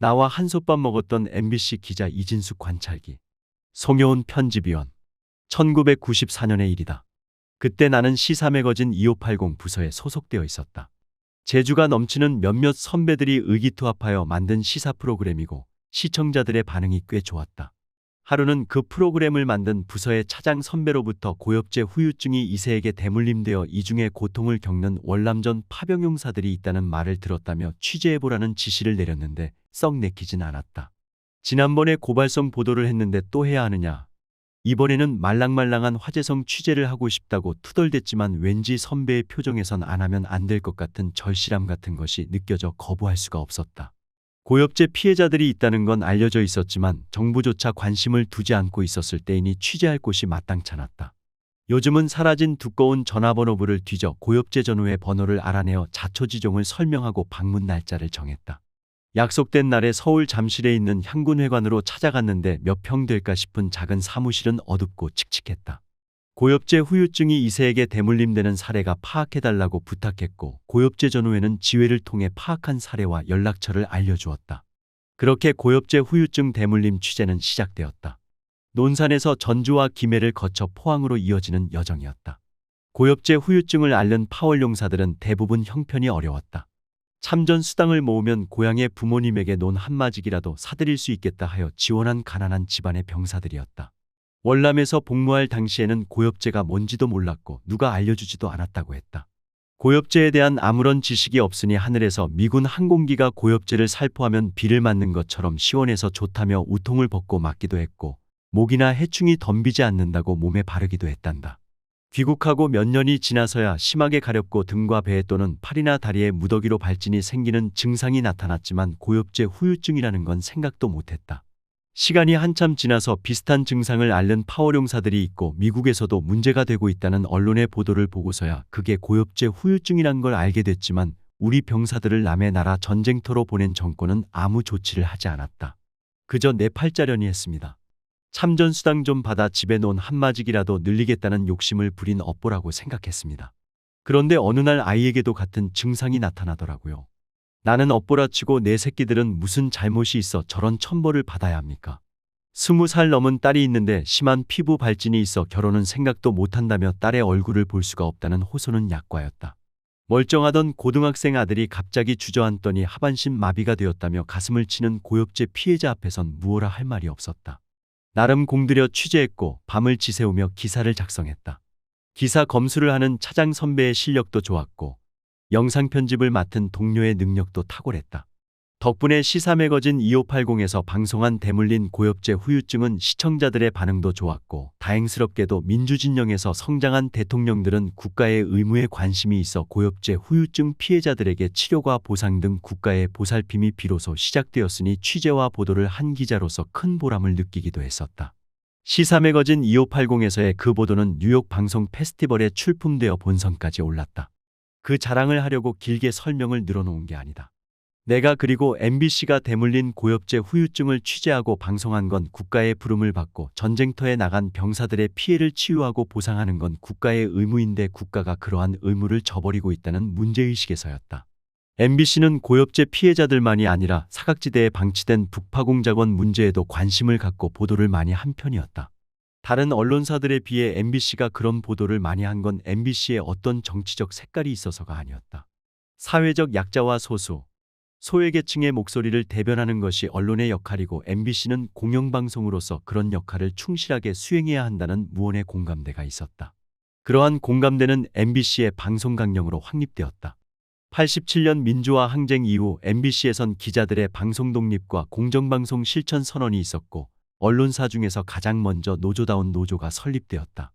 나와 한솥밥 먹었던 MBC 기자 이진숙 관찰기. 송효은 편집위원. 1994년의 일이다. 그때 나는 시사 매거진 2580 부서에 소속되어 있었다. 재주가 넘치는 몇몇 선배들이 의기투합하여 만든 시사 프로그램이고 시청자들의 반응이 꽤 좋았다. 하루는 그 프로그램을 만든 부서의 차장 선배로부터 고엽제 후유증이 이세에게 대물림되어 이중의 고통을 겪는 월남전 파병용사들이 있다는 말을 들었다며 취재해보라는 지시를 내렸는데 썩 내키진 않았다. 지난번에 고발성 보도를 했는데 또 해야 하느냐. 이번에는 말랑말랑한 화제성 취재를 하고 싶다고 투덜댔지만 왠지 선배의 표정에선 안 하면 안 될 것 같은 절실함 같은 것이 느껴져 거부할 수가 없었다. 고엽제 피해자들이 있다는 건 알려져 있었지만 정부조차 관심을 두지 않고 있었을 때이니 취재할 곳이 마땅찮았다. 요즘은 사라진 두꺼운 전화번호부를 뒤져 고엽제 전후의 번호를 알아내어 자초지종을 설명하고 방문 날짜를 정했다. 약속된 날에 서울 잠실에 있는 향군회관으로 찾아갔는데 몇 평 될까 싶은 작은 사무실은 어둡고 칙칙했다. 고엽제 후유증이 이세에게 대물림되는 사례가 파악해달라고 부탁했고 고엽제 전후에는 지회를 통해 파악한 사례와 연락처를 알려주었다. 그렇게 고엽제 후유증 대물림 취재는 시작되었다. 논산에서 전주와 김해를 거쳐 포항으로 이어지는 여정이었다. 고엽제 후유증을 앓는 파월용사들은 대부분 형편이 어려웠다. 참전 수당을 모으면 고향의 부모님에게 논 한마직이라도 사드릴 수 있겠다 하여 지원한 가난한 집안의 병사들이었다. 월남에서 복무할 당시에는 고엽제가 뭔지도 몰랐고 누가 알려주지도 않았다고 했다. 고엽제에 대한 아무런 지식이 없으니 하늘에서 미군 항공기가 고엽제를 살포하면 비를 맞는 것처럼 시원해서 좋다며 우통을 벗고 맞기도 했고 목이나 해충이 덤비지 않는다고 몸에 바르기도 했단다. 귀국하고 몇 년이 지나서야 심하게 가렵고 등과 배 또는 팔이나 다리에 무더기로 발진이 생기는 증상이 나타났지만 고엽제 후유증이라는 건 생각도 못했다. 시간이 한참 지나서 비슷한 증상을 앓는 파월용사들이 있고 미국에서도 문제가 되고 있다는 언론의 보도를 보고서야 그게 고엽제 후유증이란 걸 알게 됐지만 우리 병사들을 남의 나라 전쟁터로 보낸 정권은 아무 조치를 하지 않았다. 그저 내 팔자련이 했습니다. 참전수당 좀 받아 집에 놓은 한마직이라도 늘리겠다는 욕심을 부린 업보라고 생각했습니다. 그런데 어느 날 아이에게도 같은 증상이 나타나더라고요. 나는 업보라 치고 내 새끼들은 무슨 잘못이 있어 저런 천벌을 받아야 합니까? 20살 넘은 딸이 있는데 심한 피부 발진이 있어 결혼은 생각도 못한다며 딸의 얼굴을 볼 수가 없다는 호소는 약과였다. 멀쩡하던 고등학생 아들이 갑자기 주저앉더니 하반신 마비가 되었다며 가슴을 치는 고엽제 피해자 앞에선 무엇라 할 말이 없었다. 나름 공들여 취재했고 밤을 지새우며 기사를 작성했다. 기사 검수를 하는 차장 선배의 실력도 좋았고 영상 편집을 맡은 동료의 능력도 탁월했다. 덕분에 시사 매거진 2580에서 방송한 대물린 고엽제 후유증은 시청자들의 반응도 좋았고 다행스럽게도 민주진영에서 성장한 대통령들은 국가의 의무에 관심이 있어 고엽제 후유증 피해자들에게 치료와 보상 등 국가의 보살핌이 비로소 시작되었으니 취재와 보도를 한 기자로서 큰 보람을 느끼기도 했었다. 시사 매거진 2580에서의 그 보도는 뉴욕 방송 페스티벌에 출품되어 본선까지 올랐다. 그 자랑을 하려고 길게 설명을 늘어놓은 게 아니다. 내가 그리고 MBC가 대물린 고엽제 후유증을 취재하고 방송한 건 국가의 부름을 받고 전쟁터에 나간 병사들의 피해를 치유하고 보상하는 건 국가의 의무인데 국가가 그러한 의무를 저버리고 있다는 문제의식에서였다. MBC는 고엽제 피해자들만이 아니라 사각지대에 방치된 북파공작원 문제에도 관심을 갖고 보도를 많이 한 편이었다. 다른 언론사들에 비해 MBC가 그런 보도를 많이 한 건 MBC에 어떤 정치적 색깔이 있어서가 아니었다. 사회적 약자와 소수, 소외계층의 목소리를 대변하는 것이 언론의 역할이고 MBC는 공영방송으로서 그런 역할을 충실하게 수행해야 한다는 무언의 공감대가 있었다. 그러한 공감대는 MBC의 방송 강령으로 확립되었다. 87년 민주화 항쟁 이후 MBC에선 기자들의 방송 독립과 공정방송 실천 선언이 있었고 언론사 중에서 가장 먼저 노조다운 노조가 설립되었다.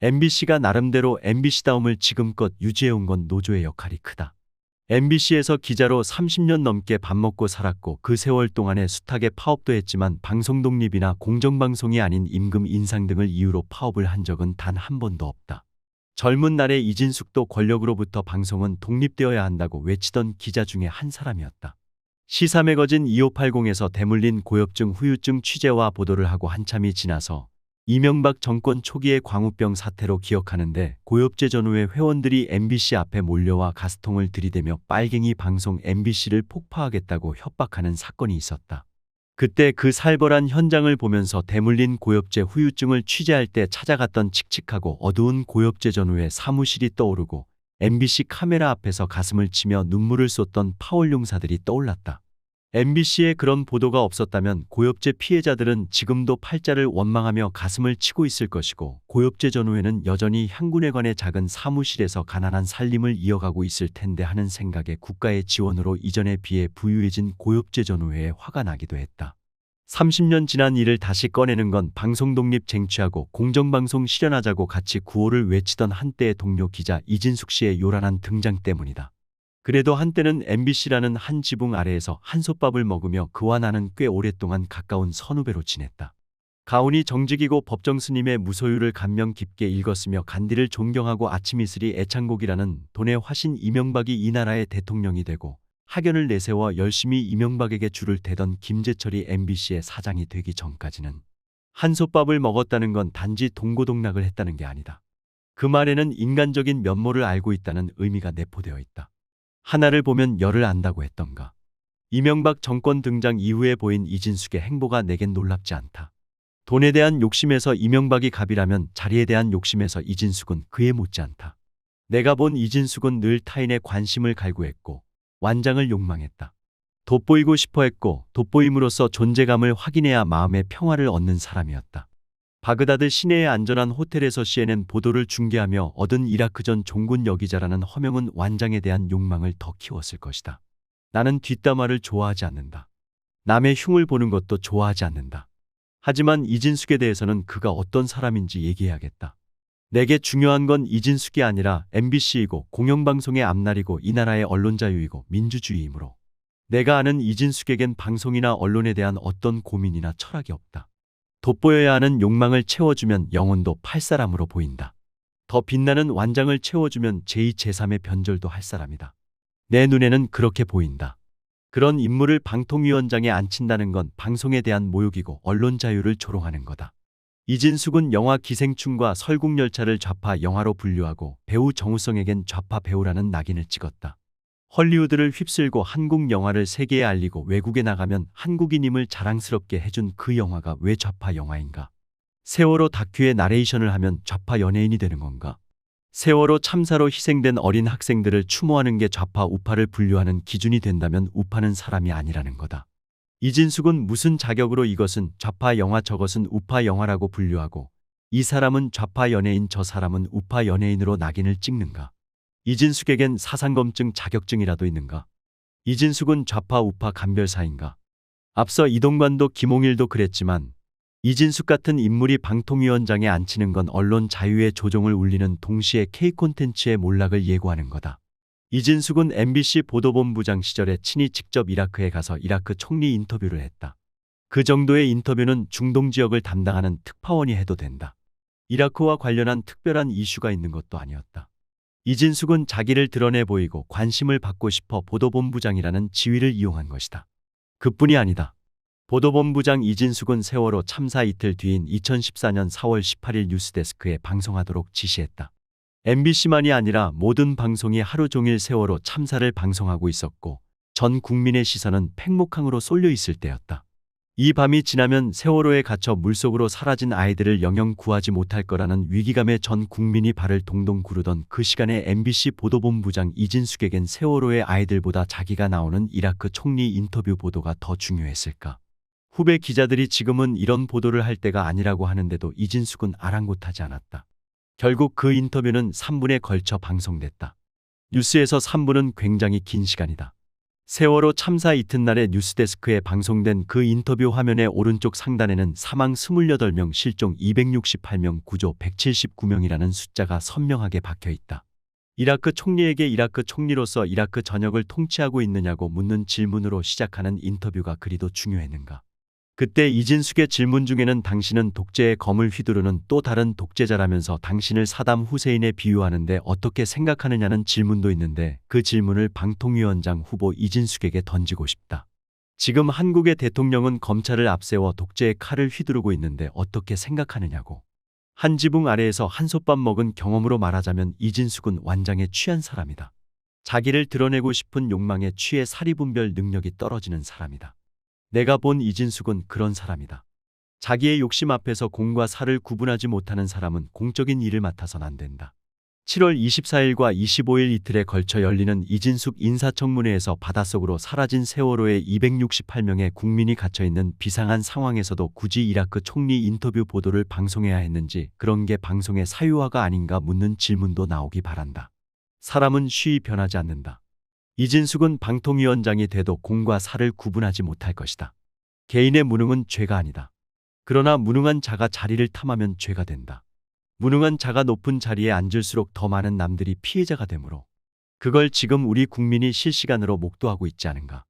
MBC가 나름대로 MBC다움을 지금껏 유지해온 건 노조의 역할이 크다. MBC에서 기자로 30년 넘게 밥 먹고 살았고 그 세월 동안에 숱하게 파업도 했지만 방송 독립이나 공정방송이 아닌 임금 인상 등을 이유로 파업을 한 적은 단 한 번도 없다. 젊은 날의 이진숙도 권력으로부터 방송은 독립되어야 한다고 외치던 기자 중에 한 사람이었다. 시사 매거진 2580에서 대물린 고엽증 후유증 취재와 보도를 하고 한참이 지나서 이명박 정권 초기의 광우병 사태로 기억하는데 고엽제 전후에 회원들이 MBC 앞에 몰려와 가스통을 들이대며 빨갱이 방송 MBC를 폭파하겠다고 협박하는 사건이 있었다. 그때 그 살벌한 현장을 보면서 대물린 고엽제 후유증을 취재할 때 찾아갔던 칙칙하고 어두운 고엽제 전후의 사무실이 떠오르고 MBC 카메라 앞에서 가슴을 치며 눈물을 쏟던 파월 용사들이 떠올랐다. MBC에 그런 보도가 없었다면 고엽제 피해자들은 지금도 팔자를 원망하며 가슴을 치고 있을 것이고 고엽제 전후에는 여전히 향군회관의 작은 사무실에서 가난한 살림을 이어가고 있을 텐데 하는 생각에 국가의 지원으로 이전에 비해 부유해진 고엽제 전후회에 화가 나기도 했다. 30년 지난 일을 다시 꺼내는 건 방송 독립 쟁취하고 공정방송 실현하자고 같이 구호를 외치던 한때의 동료 기자 이진숙 씨의 요란한 등장 때문이다. 그래도 한때는 MBC라는 한 지붕 아래에서 한솥밥을 먹으며 그와 나는 꽤 오랫동안 가까운 선후배로 지냈다. 가훈이 정직이고 법정 스님의 무소유를 감명 깊게 읽었으며 간디를 존경하고 아침 이슬이 애창곡이라는 돈의 화신 이명박이 이 나라의 대통령이 되고 학연을 내세워 열심히 이명박에게 줄을 대던 김재철이 MBC의 사장이 되기 전까지는 한솥밥을 먹었다는 건 단지 동고동락을 했다는 게 아니다. 그 말에는 인간적인 면모를 알고 있다는 의미가 내포되어 있다. 하나를 보면 열을 안다고 했던가. 이명박 정권 등장 이후에 보인 이진숙의 행보가 내겐 놀랍지 않다. 돈에 대한 욕심에서 이명박이 갑이라면 자리에 대한 욕심에서 이진숙은 그에 못지않다. 내가 본 이진숙은 늘 타인의 관심을 갈구했고 완장을 욕망했다. 돋보이고 싶어 했고 돋보임으로써 존재감을 확인해야 마음의 평화를 얻는 사람이었다. 바그다드 시내의 안전한 호텔에서 CNN 보도를 중계하며 얻은 이라크 전 종군 여기자라는 허명은 완장에 대한 욕망을 더 키웠을 것이다. 나는 뒷담화를 좋아하지 않는다. 남의 흉을 보는 것도 좋아하지 않는다. 하지만 이진숙에 대해서는 그가 어떤 사람인지 얘기해야겠다. 내게 중요한 건 이진숙이 아니라 MBC이고 공영방송의 앞날이고 이 나라의 언론 자유이고 민주주의이므로 내가 아는 이진숙에겐 방송이나 언론에 대한 어떤 고민이나 철학이 없다. 돋보여야 하는 욕망을 채워주면 영혼도 팔 사람으로 보인다. 더 빛나는 완장을 채워주면 제2, 제3의 변절도 할 사람이다. 내 눈에는 그렇게 보인다. 그런 인물을 방통위원장에 앉힌다는 건 방송에 대한 모욕이고 언론 자유를 조롱하는 거다. 이진숙은 영화 기생충과 설국열차를 좌파 영화로 분류하고 배우 정우성에겐 좌파 배우라는 낙인을 찍었다. 헐리우드를 휩쓸고 한국 영화를 세계에 알리고 외국에 나가면 한국인임을 자랑스럽게 해준 그 영화가 왜 좌파 영화인가? 세월호 다큐의 나레이션을 하면 좌파 연예인이 되는 건가? 세월호 참사로 희생된 어린 학생들을 추모하는 게 좌파 우파를 분류하는 기준이 된다면 우파는 사람이 아니라는 거다. 이진숙은 무슨 자격으로 이것은 좌파 영화 저것은 우파 영화라고 분류하고 이 사람은 좌파 연예인 저 사람은 우파 연예인으로 낙인을 찍는가? 이진숙에겐 사상검증 자격증이라도 있는가? 이진숙은 좌파 우파 간별사인가? 앞서 이동관도 김홍일도 그랬지만 이진숙 같은 인물이 방통위원장에 앉히는 건 언론 자유의 조종을 울리는 동시에 K콘텐츠의 몰락을 예고하는 거다. 이진숙은 MBC 보도본부장 시절에 친히 직접 이라크에 가서 이라크 총리 인터뷰를 했다. 그 정도의 인터뷰는 중동 지역을 담당하는 특파원이 해도 된다. 이라크와 관련한 특별한 이슈가 있는 것도 아니었다. 이진숙은 자기를 드러내 보이고 관심을 받고 싶어 보도본부장이라는 지위를 이용한 것이다. 그뿐이 아니다. 보도본부장 이진숙은 세월호 참사 이틀 뒤인 2014년 4월 18일 뉴스데스크에 방송하도록 지시했다. MBC만이 아니라 모든 방송이 하루 종일 세월호 참사를 방송하고 있었고 전 국민의 시선은 팽목항으로 쏠려 있을 때였다. 이 밤이 지나면 세월호에 갇혀 물속으로 사라진 아이들을 영영 구하지 못할 거라는 위기감에 전 국민이 발을 동동 구르던 그 시간에 MBC 보도본부장 이진숙에겐 세월호의 아이들보다 자기가 나오는 이라크 총리 인터뷰 보도가 더 중요했을까? 후배 기자들이 지금은 이런 보도를 할 때가 아니라고 하는데도 이진숙은 아랑곳하지 않았다. 결국 그 인터뷰는 3분에 걸쳐 방송됐다. 뉴스에서 3분은 굉장히 긴 시간이다. 세월호 참사 이튿날에 뉴스데스크에 방송된 그 인터뷰 화면의 오른쪽 상단에는 사망 28명, 실종 268명, 구조 179명이라는 숫자가 선명하게 박혀 있다. 이라크 총리에게 이라크 총리로서 이라크 전역을 통치하고 있느냐고 묻는 질문으로 시작하는 인터뷰가 그리도 중요했는가? 그때 이진숙의 질문 중에는 당신은 독재의 검을 휘두르는 또 다른 독재자라면서 당신을 사담 후세인에 비유하는데 어떻게 생각하느냐는 질문도 있는데 그 질문을 방통위원장 후보 이진숙에게 던지고 싶다. 지금 한국의 대통령은 검찰을 앞세워 독재의 칼을 휘두르고 있는데 어떻게 생각하느냐고. 한 지붕 아래에서 한솥밥 먹은 경험으로 말하자면 이진숙은 완장에 취한 사람이다. 자기를 드러내고 싶은 욕망에 취해 사리분별 능력이 떨어지는 사람이다. 내가 본 이진숙은 그런 사람이다. 자기의 욕심 앞에서 공과 사를 구분하지 못하는 사람은 공적인 일을 맡아선 안 된다. 7월 24일과 25일 이틀에 걸쳐 열리는 이진숙 인사청문회에서 바닷속으로 사라진 세월호에 268명의 국민이 갇혀있는 비상한 상황에서도 굳이 이라크 총리 인터뷰 보도를 방송해야 했는지, 그런 게 방송의 사유화가 아닌가 묻는 질문도 나오기 바란다. 사람은 쉬이 변하지 않는다. 이진숙은 방통위원장이 돼도 공과 사를 구분하지 못할 것이다. 개인의 무능은 죄가 아니다. 그러나 무능한 자가 자리를 탐하면 죄가 된다. 무능한 자가 높은 자리에 앉을수록 더 많은 남들이 피해자가 되므로 그걸 지금 우리 국민이 실시간으로 목도하고 있지 않은가.